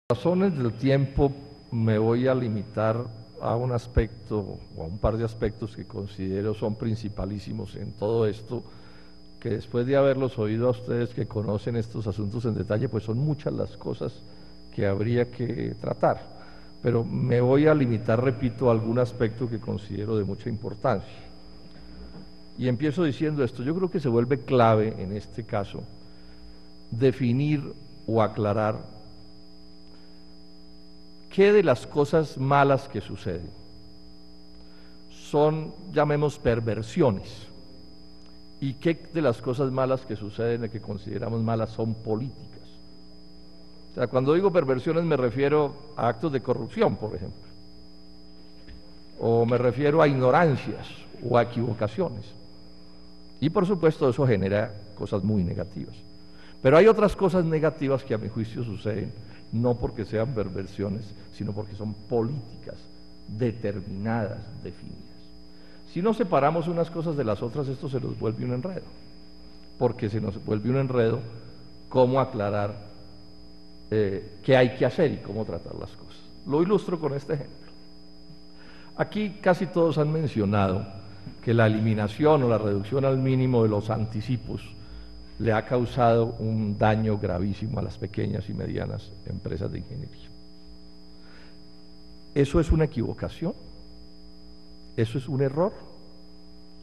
Razones del tiempo me voy a limitar a un aspecto o a un par de aspectos que considero son principalísimos en todo esto, que después de haberlos oído a ustedes que conocen estos asuntos en detalle, pues son muchas las cosas que habría que tratar, pero me voy a limitar, repito, a algún aspecto que considero de mucha importancia. Y empiezo diciendo esto: yo creo que se vuelve clave en este caso definir o aclarar ¿qué de las cosas malas que suceden son, llamemos, perversiones? ¿Y qué de las cosas malas que suceden, que consideramos malas, son políticas? O sea, cuando digo perversiones me refiero a actos de corrupción, por ejemplo, o me refiero a ignorancias o a equivocaciones. Y por supuesto eso genera cosas muy negativas. Pero hay otras cosas negativas que a mi juicio suceden no porque sean perversiones, sino porque son políticas determinadas, definidas. Si no separamos unas cosas de las otras, esto se nos vuelve un enredo, porque se nos vuelve un enredo cómo aclarar qué hay que hacer y cómo tratar las cosas. Lo ilustro con este ejemplo. Aquí casi todos han mencionado que la eliminación o la reducción al mínimo de los anticipos le ha causado un daño gravísimo a las pequeñas y medianas empresas de ingeniería. ¿Eso es una equivocación? ¿Eso es un error?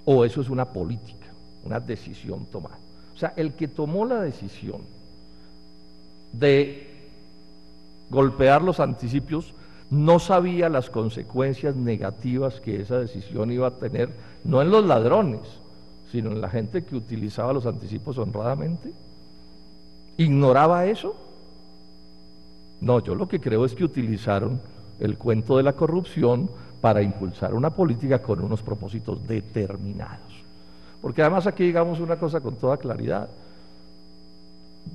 ¿O eso es una política, una decisión tomada? O sea, el que tomó la decisión de golpear los anticipos no sabía las consecuencias negativas que esa decisión iba a tener, no en los ladrones, sino en la gente que utilizaba los anticipos honradamente. ¿Ignoraba eso? No, yo lo que creo es que utilizaron el cuento de la corrupción para impulsar una política con unos propósitos determinados. Porque además aquí digamos una cosa con toda claridad: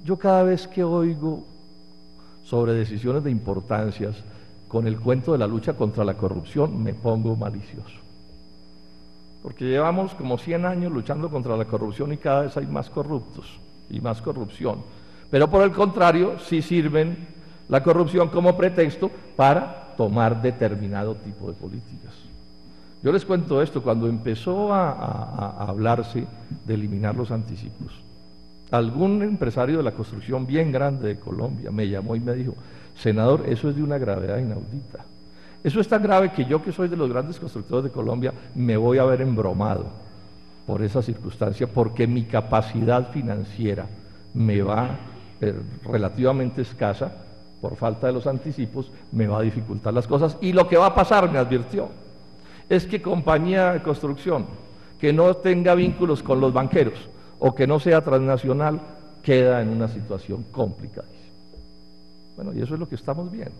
yo cada vez que oigo sobre decisiones de importancias con el cuento de la lucha contra la corrupción me pongo malicioso. Porque llevamos como 100 años luchando contra la corrupción y cada vez hay más corruptos y más corrupción. Pero por el contrario, sí sirven la corrupción como pretexto para tomar determinado tipo de políticas. Yo les cuento esto: cuando empezó a hablarse de eliminar los anticipos, algún empresario de la construcción bien grande de Colombia me llamó y me dijo: senador, eso es de una gravedad inaudita. Eso es tan grave que yo, que soy de los grandes constructores de Colombia, me voy a ver embromado por esa circunstancia, porque mi capacidad financiera me va relativamente escasa por falta de los anticipos, me va a dificultar las cosas. Y lo que va a pasar, me advirtió, es que compañía de construcción que no tenga vínculos con los banqueros o que no sea transnacional queda en una situación complicadísima. Bueno, y eso es lo que estamos viendo.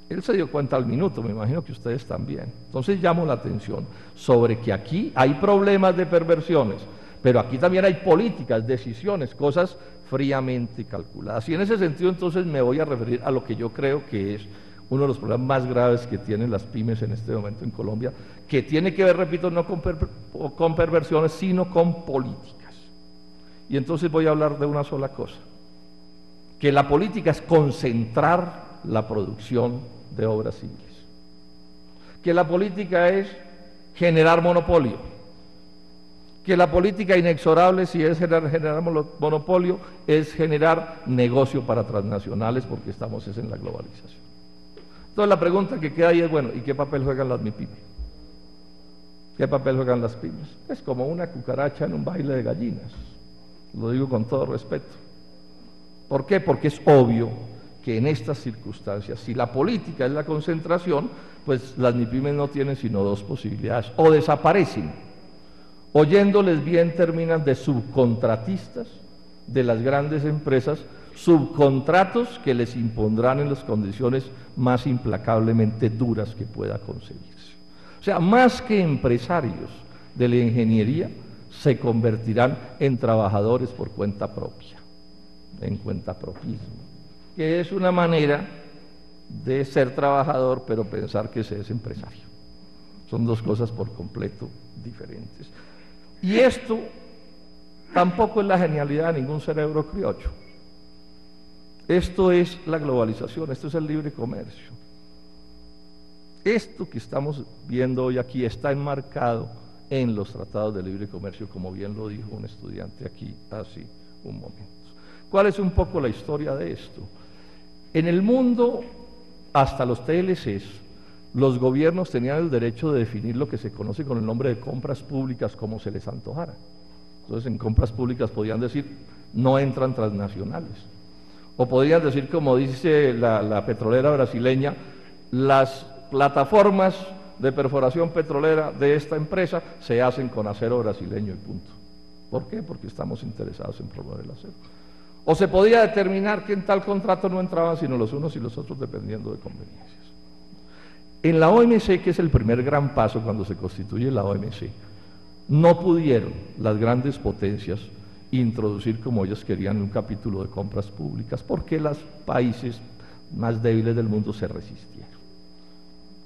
Él se dio cuenta al minuto, me imagino que ustedes también. Entonces llamo la atención sobre que aquí hay problemas de perversiones, pero aquí también hay políticas, decisiones, cosas fríamente calculadas. Y en ese sentido entonces me voy a referir a lo que yo creo que es uno de los problemas más graves que tienen las pymes en este momento en Colombia, que tiene que ver, repito, no con perversiones, sino con políticas. Y entonces voy a hablar de una sola cosa: que la política es concentrar la producción de obras civiles, que la política es generar monopolio, que la política inexorable, si es generar monopolio, es generar negocio para transnacionales, porque estamos en la globalización. Entonces la pregunta que queda ahí es: bueno, ¿y qué papel juegan las MIPYME? ¿Qué papel juegan las pymes? Es como una cucaracha en un baile de gallinas, lo digo con todo respeto. ¿Por qué? Porque es obvio que en estas circunstancias, si la política es la concentración, pues las MIPYMES no tienen sino dos posibilidades: o desaparecen, oyéndoles bien terminan de subcontratistas de las grandes empresas, subcontratos que les impondrán en las condiciones más implacablemente duras que pueda conseguirse. O sea, más que empresarios de la ingeniería, se convertirán en trabajadores por cuenta propia, en cuentapropismo, que es una manera de ser trabajador pero pensar que se es empresario. Son dos cosas por completo diferentes. Y esto tampoco es la genialidad de ningún cerebro criollo. Esto es la globalización, esto es el libre comercio. Esto que estamos viendo hoy aquí está enmarcado en los tratados de libre comercio, como bien lo dijo un estudiante aquí hace un momento. ¿Cuál es un poco la historia de esto? En el mundo, hasta los TLCs, los gobiernos tenían el derecho de definir lo que se conoce con el nombre de compras públicas como se les antojara. Entonces, en compras públicas podían decir, no entran transnacionales. O podrían decir, como dice la petrolera brasileña, las plataformas de perforación petrolera de esta empresa se hacen con acero brasileño y punto. ¿Por qué? Porque estamos interesados en promover el acero. O se podía determinar que en tal contrato no entraban sino los unos y los otros dependiendo de conveniencias. En la OMC, que es el primer gran paso cuando se constituye la OMC, no pudieron las grandes potencias introducir como ellas querían un capítulo de compras públicas porque los países más débiles del mundo se resistieron.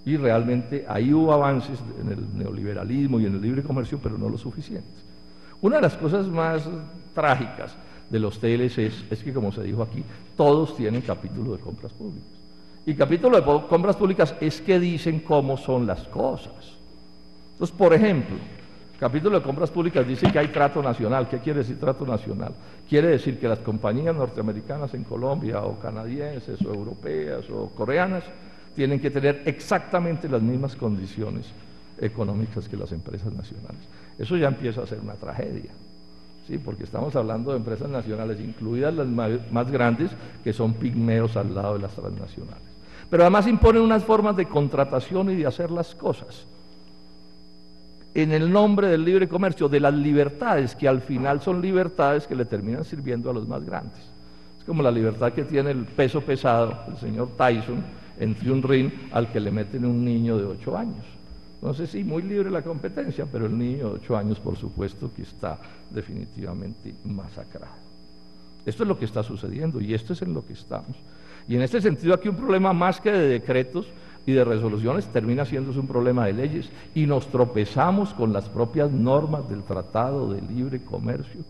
Y realmente ahí hubo avances en el neoliberalismo y en el libre comercio, pero no lo suficientes. Una de las cosas más trágicas de los TLCs es que, como se dijo aquí, todos tienen capítulo de compras públicas. Y capítulo de compras públicas es que dicen cómo son las cosas. Entonces, por ejemplo, capítulo de compras públicas dice que hay trato nacional. ¿Qué quiere decir trato nacional? Quiere decir que las compañías norteamericanas en Colombia, o canadienses, o europeas, o coreanas, tienen que tener exactamente las mismas condiciones económicas que las empresas nacionales. Eso ya empieza a ser una tragedia, ¿sí? Porque estamos hablando de empresas nacionales, incluidas las más grandes, que son pigmeos al lado de las transnacionales. Pero además imponen unas formas de contratación y de hacer las cosas en el nombre del libre comercio, de las libertades, que al final son libertades que le terminan sirviendo a los más grandes. Es como la libertad que tiene el peso pesado, el señor Tyson, entre un ring al que le meten un niño de 8 años. Entonces sí, muy libre la competencia, pero el niño de 8 años por supuesto que está definitivamente masacrado. Esto es lo que está sucediendo y esto es en lo que estamos. Y en este sentido aquí un problema más que de decretos y de resoluciones termina siendo un problema de leyes y nos tropezamos con las propias normas del Tratado de Libre Comercio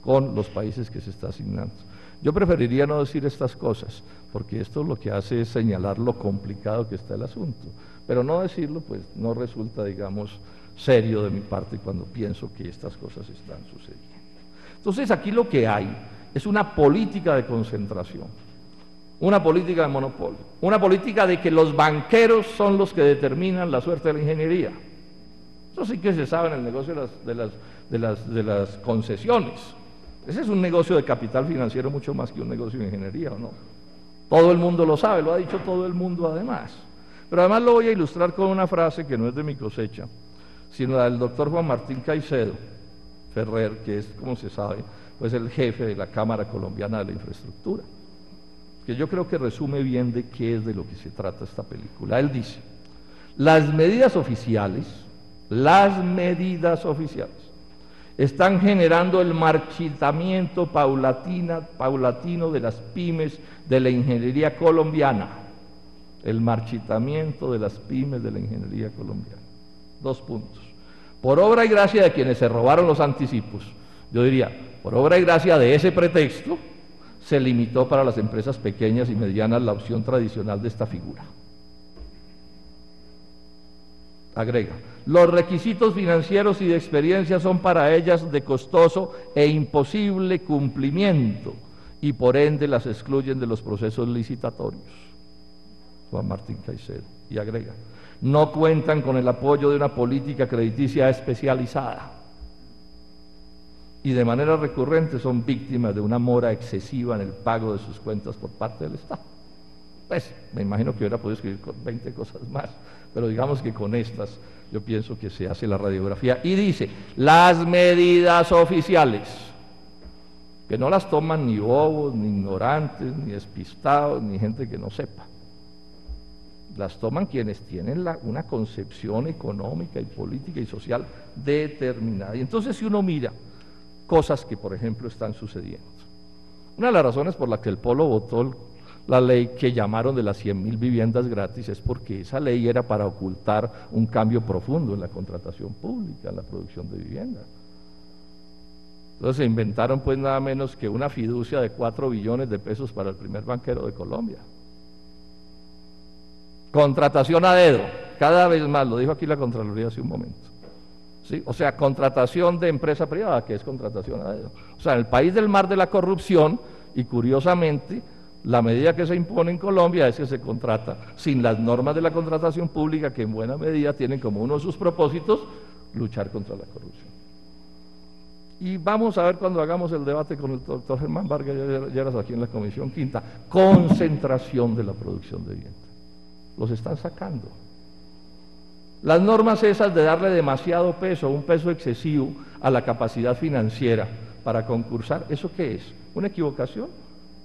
con los países que se está asignando. Yo preferiría no decir estas cosas, porque esto lo que hace es señalar lo complicado que está el asunto, pero no decirlo pues no resulta, digamos, serio de mi parte cuando pienso que estas cosas están sucediendo. Entonces aquí lo que hay es una política de concentración, una política de monopolio, una política de que los banqueros son los que determinan la suerte de la ingeniería. Eso sí que se sabe en el negocio de las concesiones. Ese es un negocio de capital financiero mucho más que un negocio de ingeniería, ¿o no? Todo el mundo lo sabe, lo ha dicho todo el mundo además. Pero además lo voy a ilustrar con una frase que no es de mi cosecha, sino la del doctor Juan Martín Caicedo Ferrer, que es, como se sabe, pues el jefe de la Cámara Colombiana de la Infraestructura, que yo creo que resume bien de qué es de lo que se trata esta película. Él dice, las medidas oficiales están generando el marchitamiento paulatino de las pymes de la ingeniería colombiana. El marchitamiento de las pymes de la ingeniería colombiana. 2 puntos. Por obra y gracia de quienes se robaron los anticipos, yo diría, por obra y gracia de ese pretexto, se limitó para las empresas pequeñas y medianas la opción tradicional de esta figura. Agrega, los requisitos financieros y de experiencia son para ellas de costoso e imposible cumplimiento y por ende las excluyen de los procesos licitatorios. Juan Martín Caicedo. Y agrega, no cuentan con el apoyo de una política crediticia especializada y de manera recurrente son víctimas de una mora excesiva en el pago de sus cuentas por parte del Estado. Pues me imagino que hubiera podido escribir con 20 cosas más, pero digamos que con estas yo pienso que se hace la radiografía. Y dice, las medidas oficiales, que no las toman ni bobos, ni ignorantes, ni despistados, ni gente que no sepa. Las toman quienes tienen una concepción económica y política y social determinada. Y entonces si uno mira cosas que por ejemplo están sucediendo. Una de las razones por las que el Polo votó la ley que llamaron de las 100.000 viviendas gratis es porque esa ley era para ocultar un cambio profundo en la contratación pública, en la producción de vivienda. Entonces se inventaron pues nada menos que una fiducia de 4 billones de pesos para el primer banquero de Colombia. Contratación a dedo, cada vez más, lo dijo aquí la Contraloría hace un momento. ¿Sí? O sea, contratación de empresa privada, que es contratación a dedo. O sea, en el país del mar de la corrupción, y curiosamente, la medida que se impone en Colombia es que se contrata sin las normas de la contratación pública, que en buena medida tienen como uno de sus propósitos luchar contra la corrupción. Y vamos a ver cuando hagamos el debate con el doctor Germán Vargas Lleras aquí en la Comisión Quinta, concentración de la producción de vivienda. Los están sacando. Las normas esas de darle demasiado peso, un peso excesivo a la capacidad financiera para concursar, ¿eso qué es? ¿Una equivocación?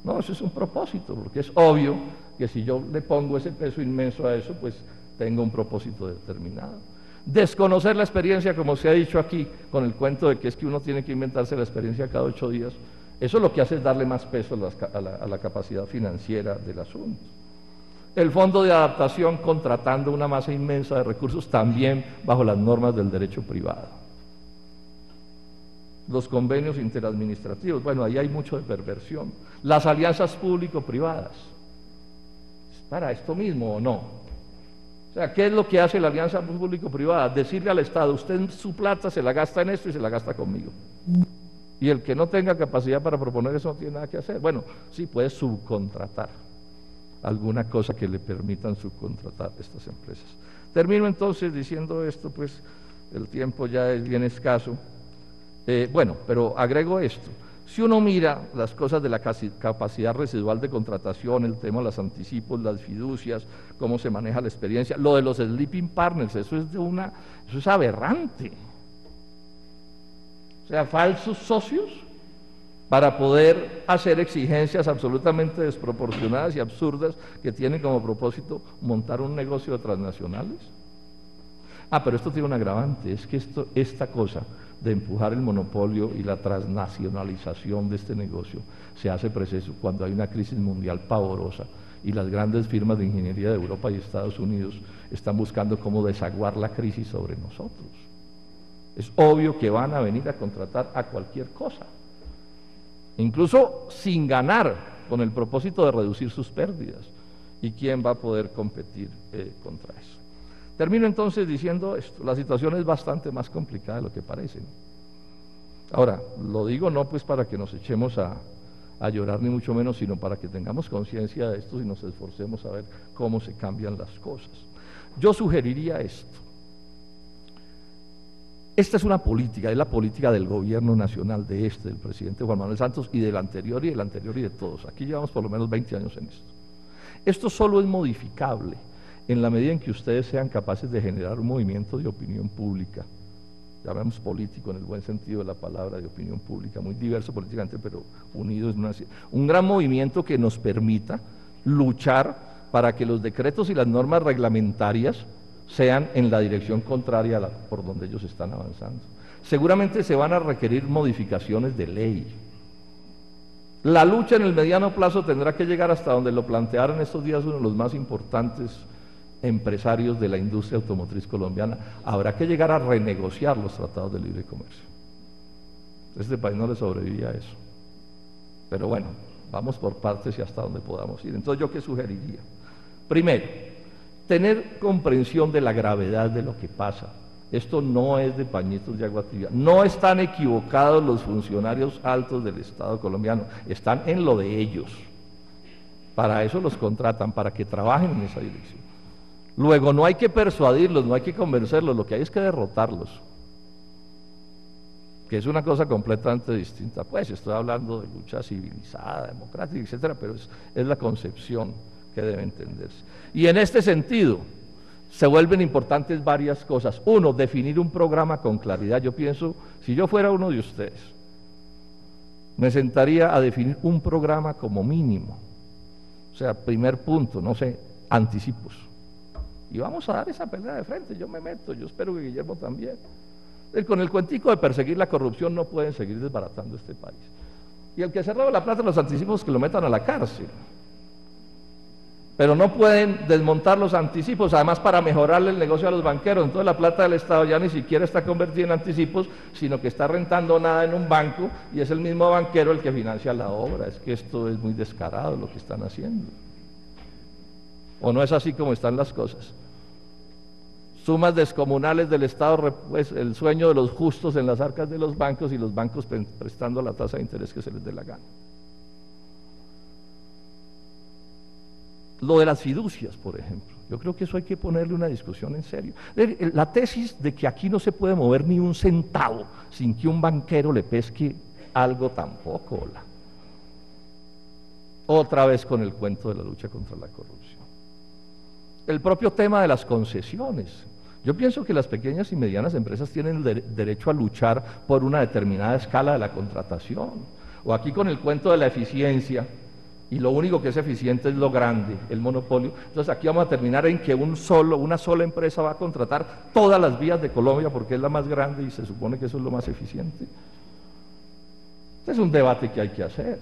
No, eso es un propósito, porque es obvio que si yo le pongo ese peso inmenso a eso, pues tengo un propósito determinado. Desconocer la experiencia, como se ha dicho aquí, con el cuento de que es que uno tiene que inventarse la experiencia cada 8 días, eso lo que hace es darle más peso a la capacidad financiera del asunto. El fondo de adaptación contratando una masa inmensa de recursos también bajo las normas del derecho privado. Los convenios interadministrativos, bueno, ahí hay mucho de perversión. Las alianzas público-privadas, ¿para esto mismo o no? O sea, ¿qué es lo que hace la alianza público-privada? Decirle al Estado, usted su plata se la gasta en esto y se la gasta conmigo. Y el que no tenga capacidad para proponer eso no tiene nada que hacer. Bueno, sí puede subcontratar alguna cosa que le permitan subcontratar estas empresas. Termino entonces diciendo esto, pues el tiempo ya es bien escaso. Bueno, pero agrego esto. Si uno mira las cosas de la capacidad residual de contratación, el tema de los anticipos, las fiducias, cómo se maneja la experiencia, lo de los sleeping partners, eso es aberrante. O sea, falsos socios para poder hacer exigencias absolutamente desproporcionadas y absurdas que tienen como propósito montar un negocio de transnacionales. Pero esto tiene un agravante, es que esta cosa de empujar el monopolio y la transnacionalización de este negocio se hace preciso cuando hay una crisis mundial pavorosa y las grandes firmas de ingeniería de Europa y Estados Unidos están buscando cómo desaguar la crisis sobre nosotros. Es obvio que van a venir a contratar a cualquier cosa, incluso sin ganar, con el propósito de reducir sus pérdidas. ¿Y quién va a poder competir contra eso? Termino entonces diciendo esto, la situación es bastante más complicada de lo que parece, ¿no? Ahora, lo digo no pues para que nos echemos a llorar ni mucho menos, sino para que tengamos conciencia de esto y nos esforcemos a ver cómo se cambian las cosas. Yo sugeriría esto. Esta es una política, es la política del gobierno nacional del presidente Juan Manuel Santos y del anterior y del anterior y de todos. Aquí llevamos por lo menos 20 años en esto. Esto solo es modificable en la medida en que ustedes sean capaces de generar un movimiento de opinión pública, llamemos político en el buen sentido de la palabra, de opinión pública, muy diverso políticamente, pero unido en un gran movimiento que nos permita luchar para que los decretos y las normas reglamentarias sean en la dirección contraria por donde ellos están avanzando. Seguramente se van a requerir modificaciones de ley. La lucha en el mediano plazo tendrá que llegar hasta donde lo plantearon estos días uno de los más importantes empresarios de la industria automotriz colombiana. Habrá que llegar a renegociar los tratados de libre comercio. Este país no le sobrevivía a eso. Pero bueno, vamos por partes y hasta donde podamos ir. Entonces, ¿yo qué sugeriría? Primero, tener comprensión de la gravedad de lo que pasa. Esto no es de pañitos de agua tibia. No están equivocados los funcionarios altos del Estado colombiano, están en lo de ellos. Para eso los contratan, para que trabajen en esa dirección. Luego, no hay que persuadirlos, no hay que convencerlos, lo que hay es que derrotarlos, que es una cosa completamente distinta. Pues estoy hablando de lucha civilizada, democrática, etcétera, pero es la concepción que debe entenderse. Y en este sentido, se vuelven importantes varias cosas. Uno, definir un programa con claridad. Yo pienso, si yo fuera uno de ustedes, me sentaría a definir un programa como mínimo. O sea, primer punto, no sé, anticipos. Y vamos a dar esa pelea de frente, yo me meto, yo espero que Guillermo también. Con el cuentico de perseguir la corrupción no pueden seguir desbaratando este país. Y el que se roba la plata de los anticipos, que lo metan a la cárcel. pero no pueden desmontar los anticipos, además para mejorarle el negocio a los banqueros. Entonces la plata del Estado ya ni siquiera está convertida en anticipos, sino que está rentando nada en un banco y es el mismo banquero el que financia la obra. Es que esto es muy descarado lo que están haciendo. ¿O no es así como están las cosas? Sumas descomunales del Estado, pues el sueño de los justos en las arcas de los bancos y los bancos prestando la tasa de interés que se les dé la gana. Lo de las fiducias, por ejemplo, yo creo que eso hay que ponerle una discusión en serio. La tesis de que aquí no se puede mover ni un centavo sin que un banquero le pesque algo tampoco. Otra vez con el cuento de la lucha contra la corrupción. El propio tema de las concesiones. Yo pienso que las pequeñas y medianas empresas tienen el derecho a luchar por una determinada escala de la contratación. O aquí con el cuento de la eficiencia, y lo único que es eficiente es lo grande, el monopolio. Entonces aquí vamos a terminar en que una sola empresa va a contratar todas las vías de Colombia porque es la más grande y se supone que eso es lo más eficiente. Este es un debate que hay que hacer.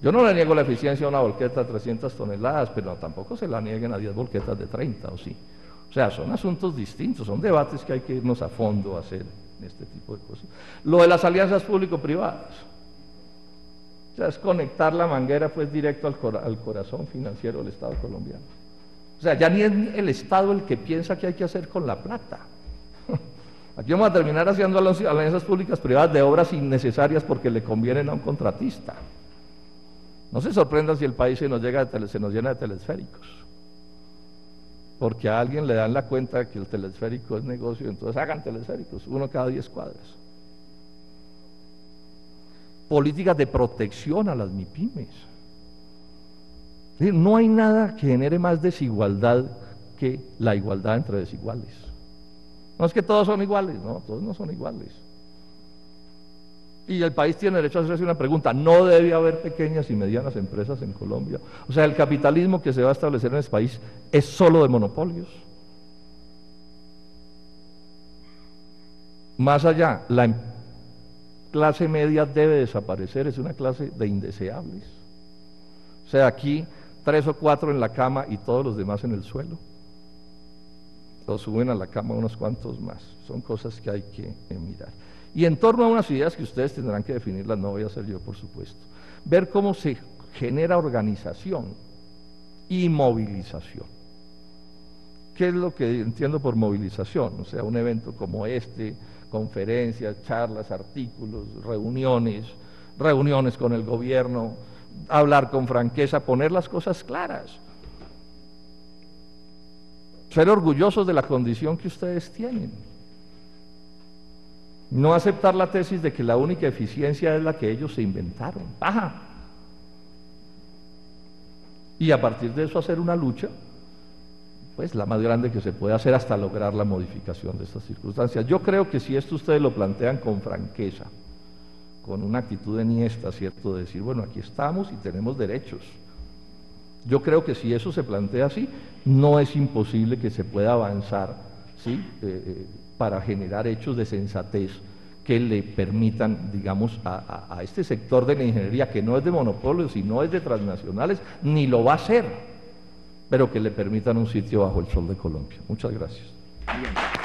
Yo no le niego la eficiencia a una volqueta de 300 toneladas, pero tampoco se la nieguen a 10 volquetas de 30, ¿o sí? O sea, son asuntos distintos, son debates que hay que irnos a fondo a hacer en este tipo de cosas. Lo de las alianzas público-privadas. O sea, es conectar la manguera pues directo al corazón financiero del Estado colombiano. O sea, ya ni es el Estado el que piensa qué hay que hacer con la plata. Aquí vamos a terminar haciendo alianzas públicas privadas de obras innecesarias porque le convienen a un contratista. No se sorprendan si el país se nos llena de telesféricos. Porque a alguien le dan la cuenta que el telesférico es negocio, entonces hagan telesféricos, uno cada 10 cuadras. Políticas de protección a las MIPYMES. No hay nada que genere más desigualdad que la igualdad entre desiguales. No es que todos son iguales, no, todos no son iguales. Y el país tiene derecho a hacerse una pregunta: ¿no debe haber pequeñas y medianas empresas en Colombia? O sea, el capitalismo que se va a establecer en este país es solo de monopolios. Más allá, la clase media debe desaparecer, es una clase de indeseables. O sea, aquí 3 o 4 en la cama y todos los demás en el suelo. Los suben a la cama unos cuantos más. Son cosas que hay que mirar. Y en torno a unas ideas que ustedes tendrán que definirlas, no voy a hacer yo, por supuesto. Ver cómo se genera organización y movilización. ¿Qué es lo que entiendo por movilización? O sea, un evento como este, conferencias, charlas, artículos, reuniones con el gobierno, hablar con franqueza, poner las cosas claras. Ser orgullosos de la condición que ustedes tienen. No aceptar la tesis de que la única eficiencia es la que ellos se inventaron. ¡Baja! Y a partir de eso hacer una lucha, pues la más grande que se puede hacer hasta lograr la modificación de estas circunstancias. Yo creo que si esto ustedes lo plantean con franqueza, con una actitud enhiesta, ¿cierto?, de decir, bueno, aquí estamos y tenemos derechos. Yo creo que si eso se plantea así, no es imposible que se pueda avanzar, ¿sí?, para generar hechos de sensatez que le permitan, digamos, a este sector de la ingeniería, que no es de monopolios y no es de transnacionales, ni lo va a ser, pero que le permitan un sitio bajo el sol de Colombia. Muchas gracias. Bien.